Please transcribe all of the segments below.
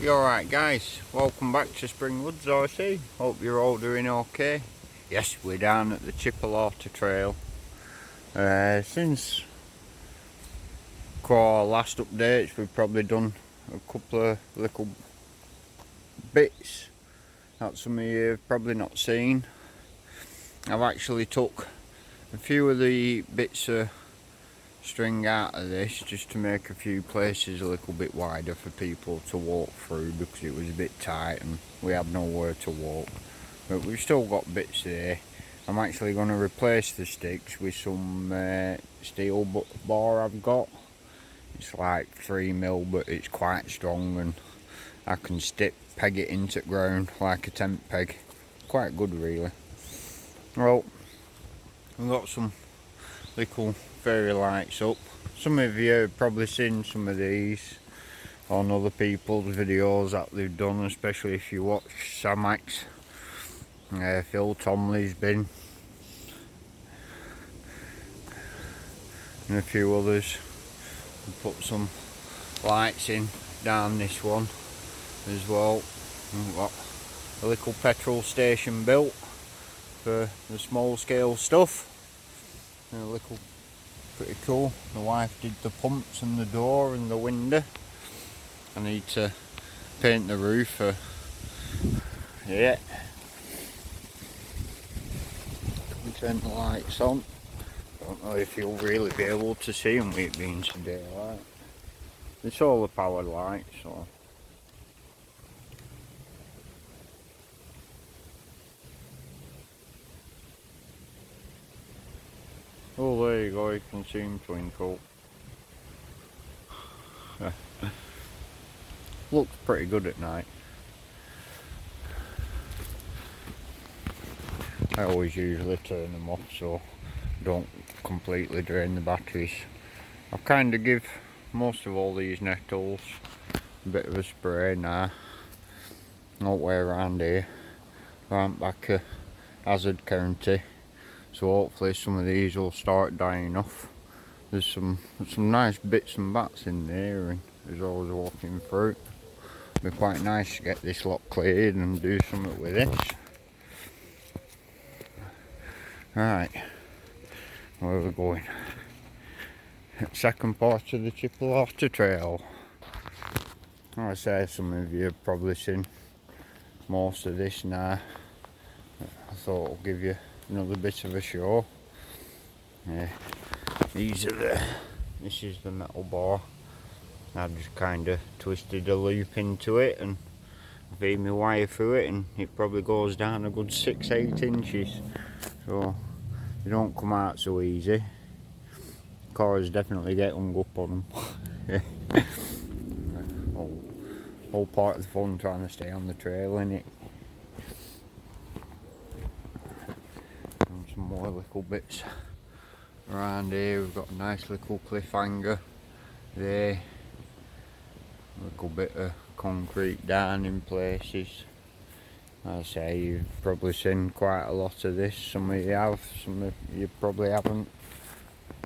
You alright guys, welcome back to Springwoods RC. Hope you're all doing okay. Yes, we're down at the Chipolata Trail. Since our last updates we've probably done a couple of little bits that some of you have probably not seen. I've actually took a few of the bits of string out of this just to make a few places a little bit wider for people to walk through because it was a bit tight and we had nowhere to walk, but we've still got bits there. I'm actually going to replace the sticks with some steel bar I've got. It's like 3mm, but it's quite strong and I can peg it into the ground like a tent peg. Quite good really. Well, we've got some little fairy lights up. Some of you have probably seen some of these on other people's videos that they've done, especially if you watch Samax. Phil Tomley's been, and a few others. We put some lights in down this one as well. We've got a little petrol station built for the small scale stuff. And a little pretty cool. The wife did the pumps and the door and the window. I need to paint the roof. Yeah. Turn the lights on. Don't know if you'll really be able to see them with it being daylight. They're solar powered lights, so. Oh, there you go, you can see them twinkle. Looks pretty good at night. I always usually turn them off so don't completely drain the batteries. I've kind of give most of all these nettles a bit of a spray now. Not way around here. Around back at Hazard County. So hopefully some of these will start dying off. There's some nice bits and bats in there, and as I was walking through, it'd be quite nice to get this lot cleared and do something with this. Right, where are we going? Second part of the Chipolata Trail. Like I say, some of you have probably seen most of this now. I thought I'll give you another bit of a show. Yeah, this is the metal bar. I just kind of twisted a loop into it and feed my wire through it, and it probably goes down a good 6-8 inches. So they don't come out so easy. Cars definitely get hung up on them. Whole part of the fun trying to stay on the trail, innit? And some more little bits around here. We've got a nice little cliffhanger there. A little bit of concrete down in places. I say you've probably seen quite a lot of this. Some of you have, some of you probably haven't.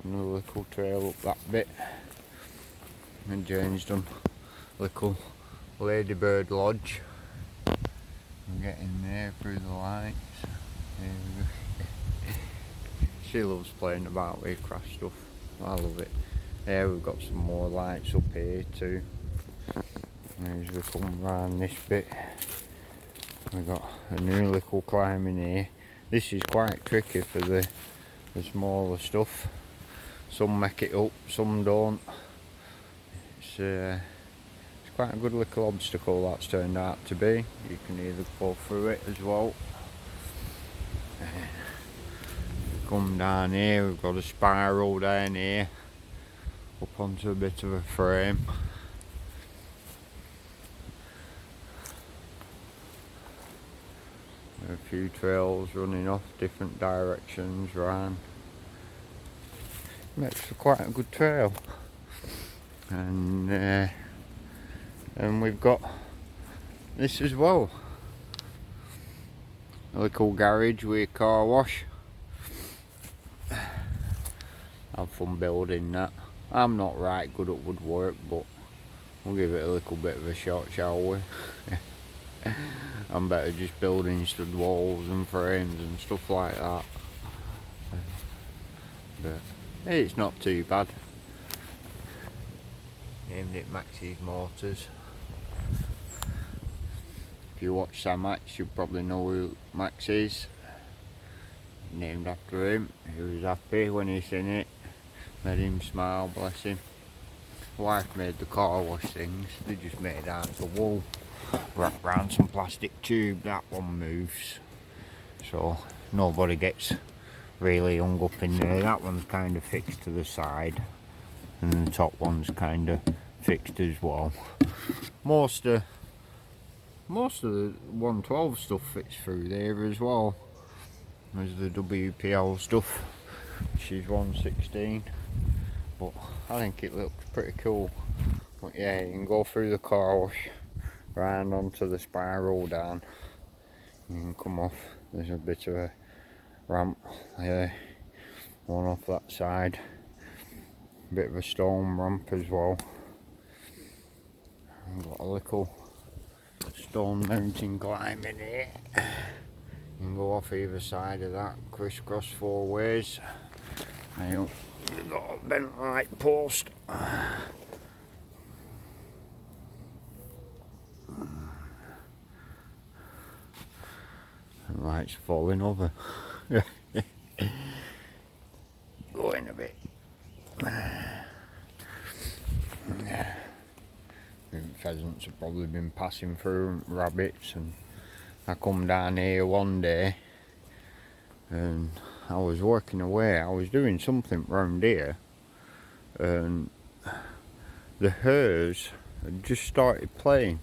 Another little trail up that bit. And Jane's done a little ladybird lodge. I'm getting there through the lights. She loves playing about with craft stuff. I love it. Yeah, we've got some more lights up here too. And as we come around this bit, we've got a new little climb in here. This is quite tricky for the smaller stuff. Some make it up, some don't. It's quite a good little obstacle that's turned out to be. You can either go through it as well. Come down here, we've got a spiral down here, up onto a bit of a frame. A few trails running off different directions round. Makes for quite a good trail. And we've got this as well. A little garage with a car wash. Have fun building that. I'm not right good at woodwork, but We'll give it a little bit of a shot, shall we? I'm better just building stud walls and frames and stuff like that. But hey, it's not too bad. Named it Max's Motors. If you watch Sam Max, you probably know who Max is. Named after him. He was happy when he seen it. Made him smile, bless him. Wife made the car wash things. They just made out of wool. Wrapped round some plastic tube. That one moves. So nobody gets really hung up in there. That one's kind of fixed to the side. And the top one's kind of fixed as well. Most of the 112 stuff fits through there as well. There's the WPL stuff, she's 116, but I think it looks pretty cool. But yeah, you can go through the car wash, round onto the spiral down, you can come off. There's a bit of a ramp there, one off that side, a bit of a stone ramp as well. I've got a little stone mountain climbing here. You can go off either side of that, crisscross 4 ways. You've got a bent light post. The light's falling over. Going a bit. Pheasants have probably been passing through, rabbits, and I come down here one day and I was working away, I was doing something round here, and the hares had just started playing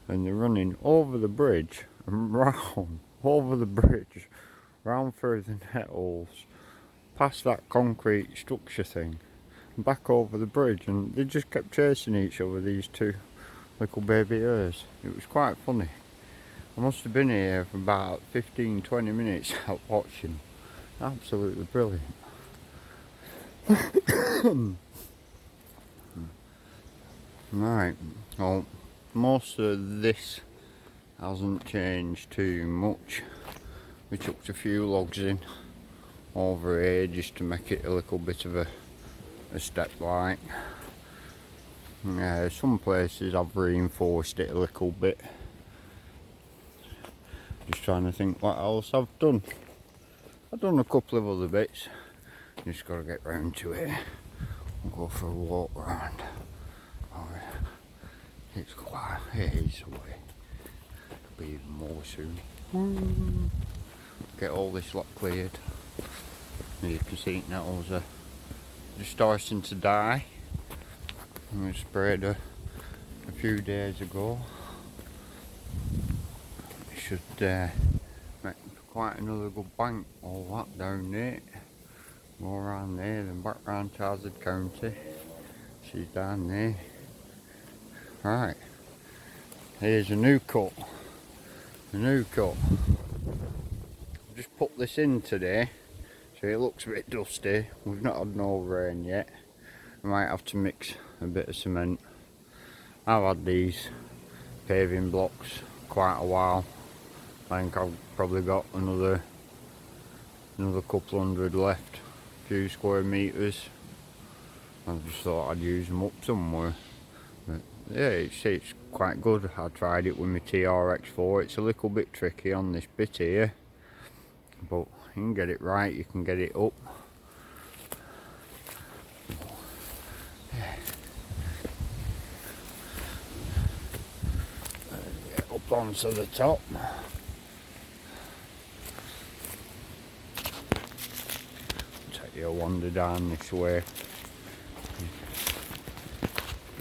and they're running over the bridge and round, over the bridge, round through the net holes, past that concrete structure thing, and back over the bridge, and they just kept chasing each other, these two little baby hares. It was quite funny. I must have been here for about 15-20 minutes out watching. Absolutely brilliant. Right, well, most of this hasn't changed too much. We chucked a few logs in over here just to make it a little bit of a step like. Some places I've reinforced it a little bit. Just trying to think what else I've done. I've done a couple of other bits. Just got to get round to it. We'll go for a walk round. It's quite hazy away. It'll be even more soon. Get all this lot cleared. And you can see nettles are just starting to die. We sprayed a few days ago. It should make quite another good bank, all that down there. Go around there, then back round to Hazard County. She's down there. Right, here's a new cut. A new cut. I've just put this in today, so it looks a bit dusty. We've not had no rain yet. I might have to mix a bit of cement. I've had these paving blocks quite a while. I think I've probably got another couple hundred left, a few square meters. I just thought I'd use them up somewhere. But yeah, it's quite good. I tried it with my TRX4. It's a little bit tricky on this bit here, but you can get it right, you can get it up. Get up onto the top. Take you a wander down this way.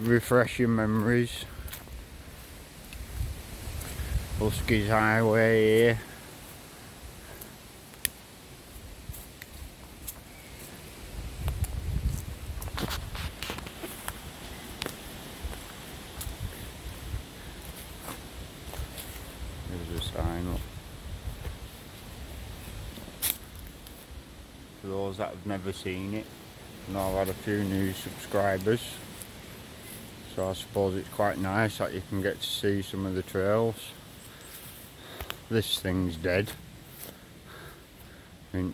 Refresh your memories. Huskies Highway here. There's a sign up. For those that have never seen it, I know I've had a few new subscribers. So I suppose it's quite nice that you can get to see some of the trails. This thing's dead. It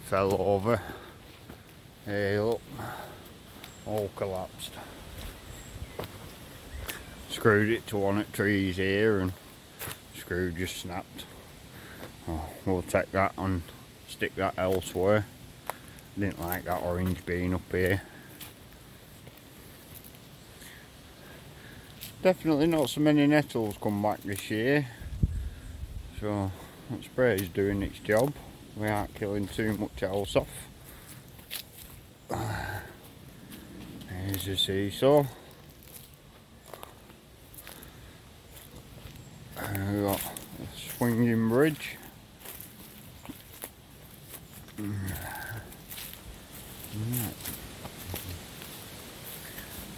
fell over. Hey look, all collapsed. Screwed it to one of the trees here and screw just snapped. Oh, we'll take that and stick that elsewhere. Didn't like that orange being up here. Definitely not so many nettles come back this year, so that spray is doing its job. We aren't killing too much else off. There's a seesaw. We've got a swinging bridge.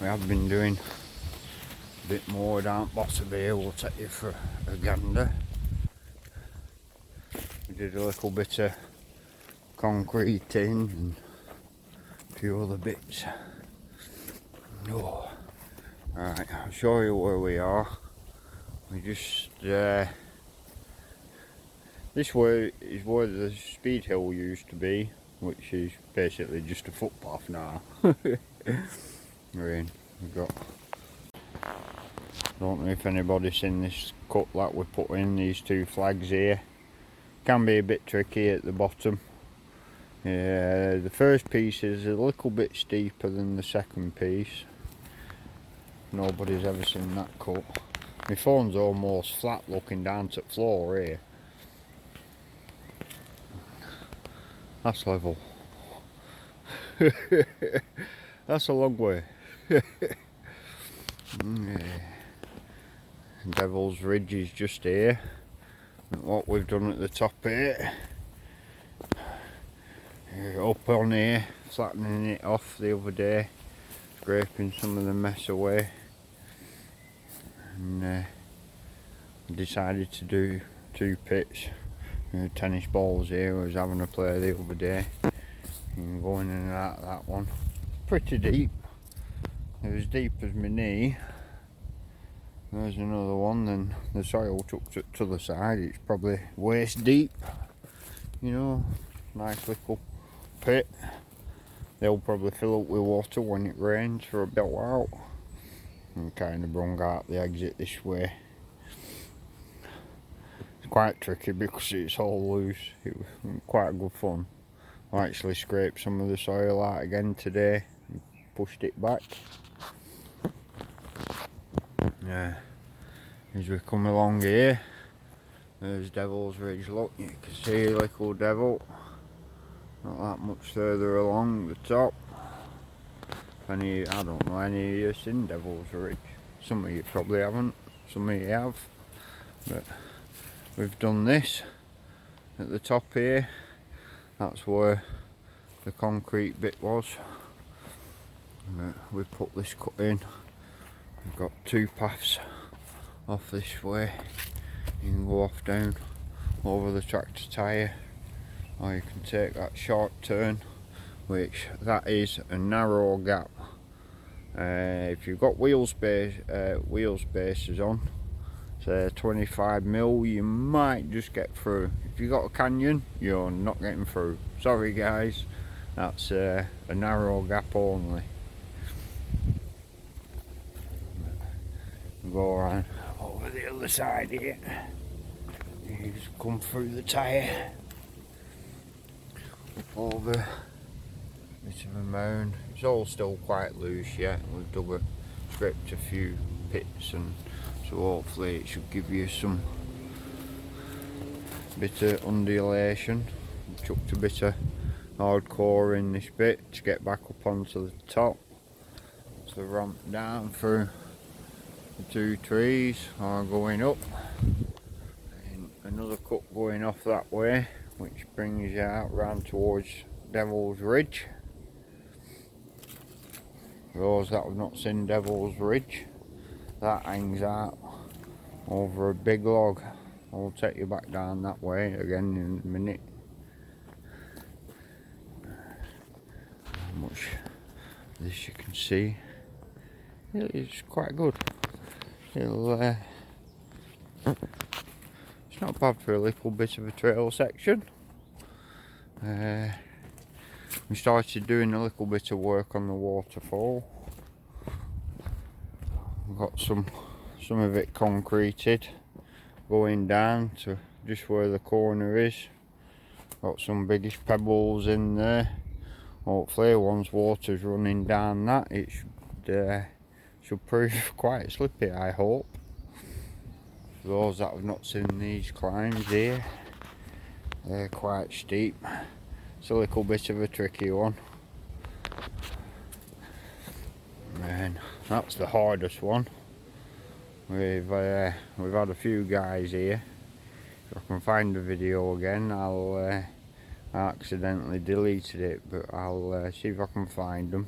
We have been doing a bit more down bottom here. We'll take you for a gander. We did a little bit of concrete in and a few other bits. Oh. Alright, I'll show you where we are. We just this way is where the speed hill used to be, which is basically just a footpath now. We've got, don't know if anybody's seen this cut that we put in, these two flags here. Can be a bit tricky at the bottom. The first piece is a little bit steeper than the second piece. Nobody's ever seen that cut. My phone's almost flat looking down to the floor here. That's level. That's a long way. Devil's Ridge is just here. And what we've done at the top here, up on here, flattening it off the other day, scraping some of the mess away, and decided to do two pits. Tennis balls here. I was having a play the other day and going in and out of that one. Pretty deep. It was deep as my knee. There's another one, then the soil took to the side. It's probably waist deep, you know. Nice little pit. They'll probably fill up with water when it rains for a bit while. And kind of brung out the exit this way. It's quite tricky because it's all loose. It was quite good fun. I actually scraped some of the soil out again today and pushed it back. Yeah, as we come along here, there's Devil's Ridge. Look, you can see little devil, not that much further along the top. I don't know any of you seen Devil's Ridge. Some of you probably haven't, some of you have. But we've done this at the top here. That's where the concrete bit was. We put this cut in. We've got two paths off this way. You can go off down over the tractor tyre, or you can take that short turn, which that is a narrow gap. If you've got wheel spacers on, say 25mm, you might just get through. If you've got a canyon, you're not getting through. Sorry guys, that's a narrow gap only. Go around over the other side here. You just come through the tyre, up over a bit of a mound. It's all still quite loose yet. We've scraped a few pits, and so hopefully it should give you some bit of undulation. Chucked a bit of hardcore in this bit to get back up onto the top. So ramp down through the two trees are going up, and another cut going off that way, which brings you out round towards Devil's Ridge. For those that have not seen Devil's Ridge, that hangs out over a big log. I'll take you back down that way again in a minute. How much of this you can see. It's quite good. It's not bad for a little bit of a trail section. We started doing a little bit of work on the waterfall. We've got some of it concreted, going down to just where the corner is. Got some biggish pebbles in there. Hopefully once water's running down that, it should prove quite slippy, I hope. For those that have not seen these climbs here, they're quite steep. It's a little bit of a tricky one. And that's the hardest one. We've had a few guys here. If I can find the video again, I accidentally deleted it, but I'll see if I can find them,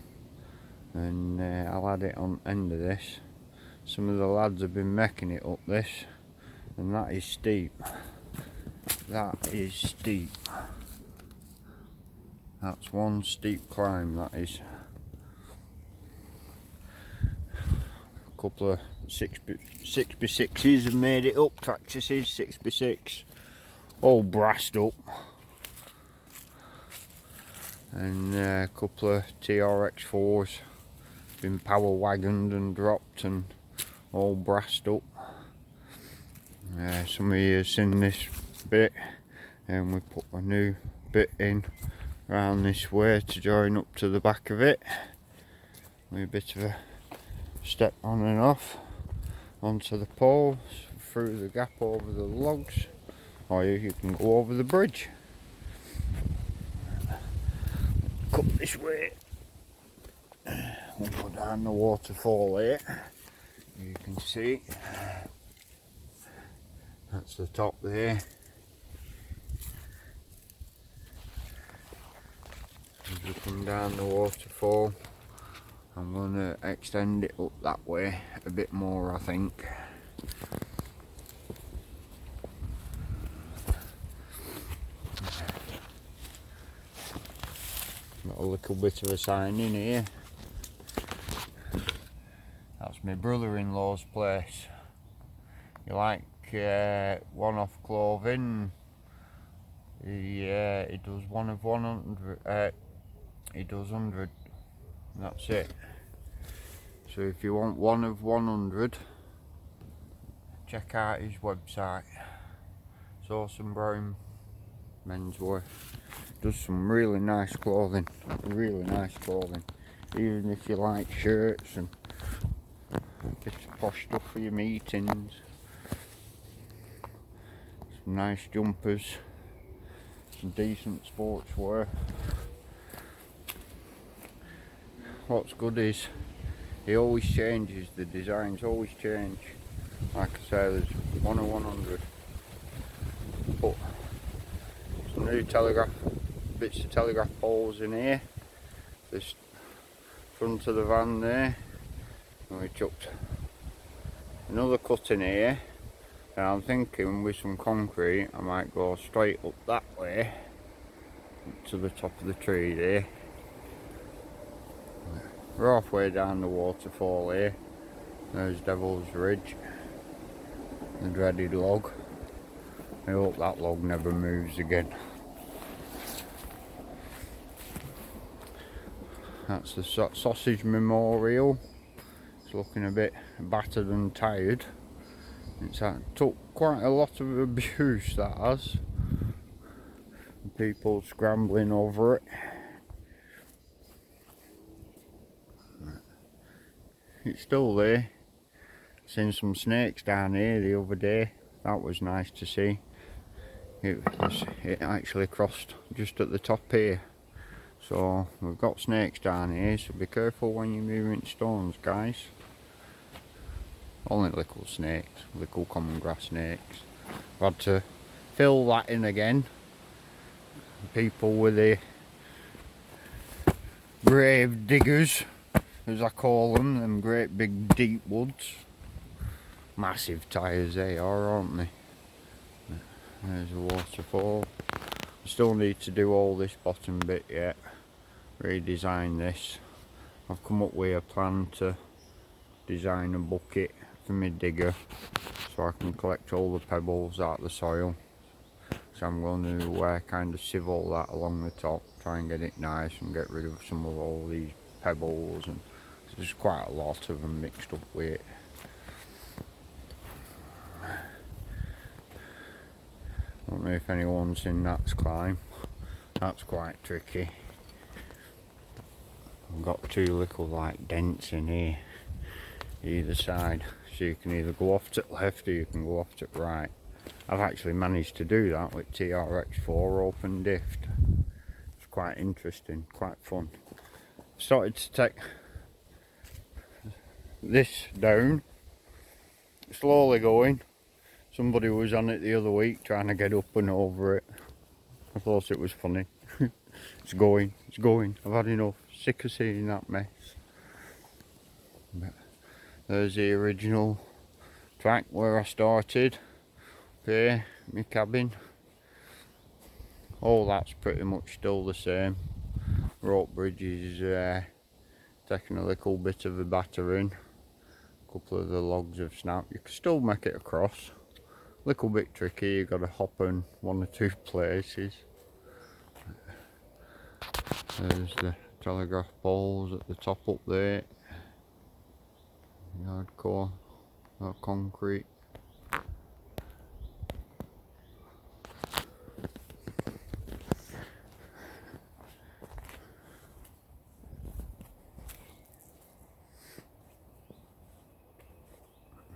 and I'll add it on the end of this. Some of the lads have been making it up this, and that is steep. That is steep. That's one steep climb, that is. A couple of 6x6s have made it up, Traxxuses 6x6, all brassed up. And a couple of TRX4s been power wagoned and dropped and all brassed up. Some of you have seen this bit, and we put a new bit in around this way to join up to the back of it, with a bit of a step on and off onto the pole, through the gap over the logs, or you can go over the bridge. Cut this way, we'll go down the waterfall here. You can see that's the top there. As we come down the waterfall, I'm going to extend it up that way a bit more, I think. Got a little bit of a sign in here. That's my brother-in-law's place. You like one-off clothing? He does one of 100. He does 100. That's it. So if you want one of 100, check out his website. It's Awesome Brown Menswear. Does some really nice clothing. Really nice clothing. Even if you like shirts and a bit of posh stuff for your meetings. Some nice jumpers. Some decent sportswear. What's good is he always changes, the designs always change. Like I say, there's one of 100. Put some new bits of telegraph poles in here. This front of the van there. And we chucked another cut in here. And I'm thinking with some concrete I might go straight up that way to the top of the tree there. We're halfway down the waterfall here. There's Devil's Ridge, the dreaded log. I hope that log never moves again. That's the sausage memorial. It's looking a bit battered and tired. It's took quite a lot of abuse, that has. People scrambling over it. It's still there. Seen some snakes down here the other day. That was nice to see. It actually crossed just at the top here. So we've got snakes down here, so be careful when you're moving stones, guys. Only little snakes, little common grass snakes. I've had to fill that in again. People with the grave diggers, as I call them great big deep woods. Massive tyres they are, aren't they? There's a waterfall. I still need to do all this bottom bit yet. Redesign this. I've come up with a plan to design a bucket for my digger so I can collect all the pebbles out of the soil. So I'm going to kind of sieve all that along the top, try and get it nice and get rid of some of all these pebbles, and there's quite a lot of them mixed up with it. I don't know if anyone's seen that climb. That's quite tricky. I've got two little like dents in here either side, so you can either go off to the left or you can go off to the right. I've actually managed to do that with TRX4 open dift. It's quite interesting, quite fun. Started to take this down, slowly going. Somebody was on it the other week trying to get up and over it. I thought it was funny. It's going. I've had enough. Sick of seeing that mess. But there's the original track where I started. Up here, my cabin. All that's pretty much still the same. Rope bridge is taking a little bit of a battering. A couple of the logs have snapped. You can still make it across. Little bit tricky, you've got to hop in one or two places. There's the telegraph poles at the top up there. Hardcore, concrete.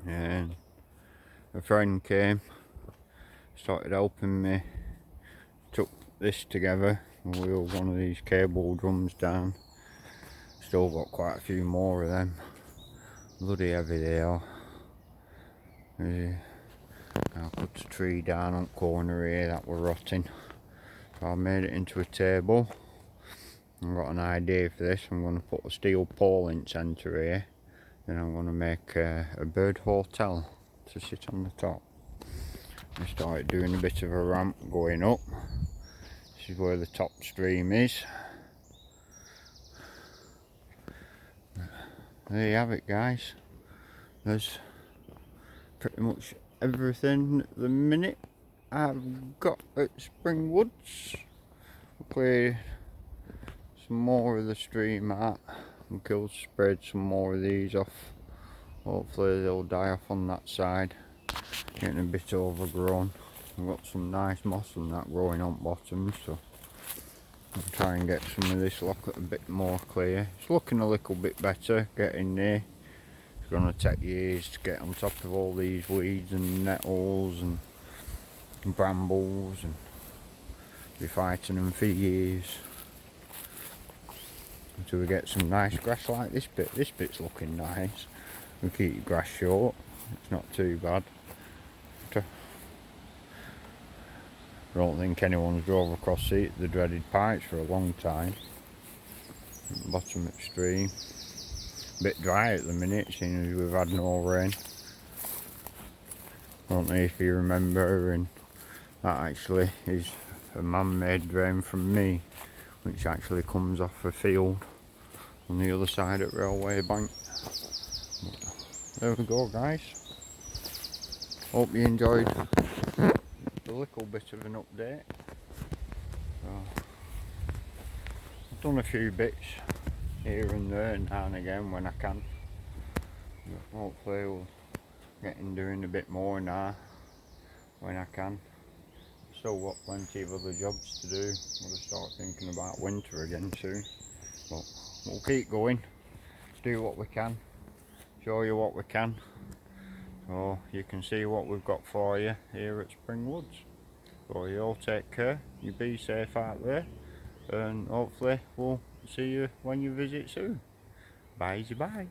And a friend came, started helping me, took this together, and wheeled one of these cable drums down. Still got quite a few more of them. Bloody heavy they are. I put a tree down on the corner here that were rotting, so I made it into a table. I've got an idea for this. I'm going to put a steel pole in centre here, then I'm going to make a bird hotel to sit on the top. I started doing a bit of a ramp going up. This is where the top stream is. There you have it, guys. There's pretty much everything at the minute I've got at Springwoods. We'll clear some more of the stream out and kill, spread some more of these off. Hopefully they'll die off on that side. Getting a bit overgrown. I've got some nice moss and that growing on bottom, so I'll try and get some of this locket a bit more clear. It's looking a little bit better, getting there. It's going to take years to get on top of all these weeds and nettles and brambles, and be fighting them for years until we get some nice grass like this bit. This bit's looking nice. We keep grass short, it's not too bad. I don't think anyone's drove across the dreaded pipes for a long time. At the bottom of the stream. A bit dry at the minute, seeing as we've had no rain. I don't know if you remember, and that actually is a man-made drain from me, which actually comes off a field on the other side at Railway Bank. But there we go, guys. Hope you enjoyed a little bit of an update. I've done a few bits here and there now and again when I can. But hopefully we'll get in doing a bit more now when I can. Still got plenty of other jobs to do. I'm going to start thinking about winter again soon. But we'll keep going. Do what we can. Show you what we can. So you can see what we've got for you here at Springwoods. So you all take care. You be safe out there. And hopefully we'll see you when you visit soon. Bye bye.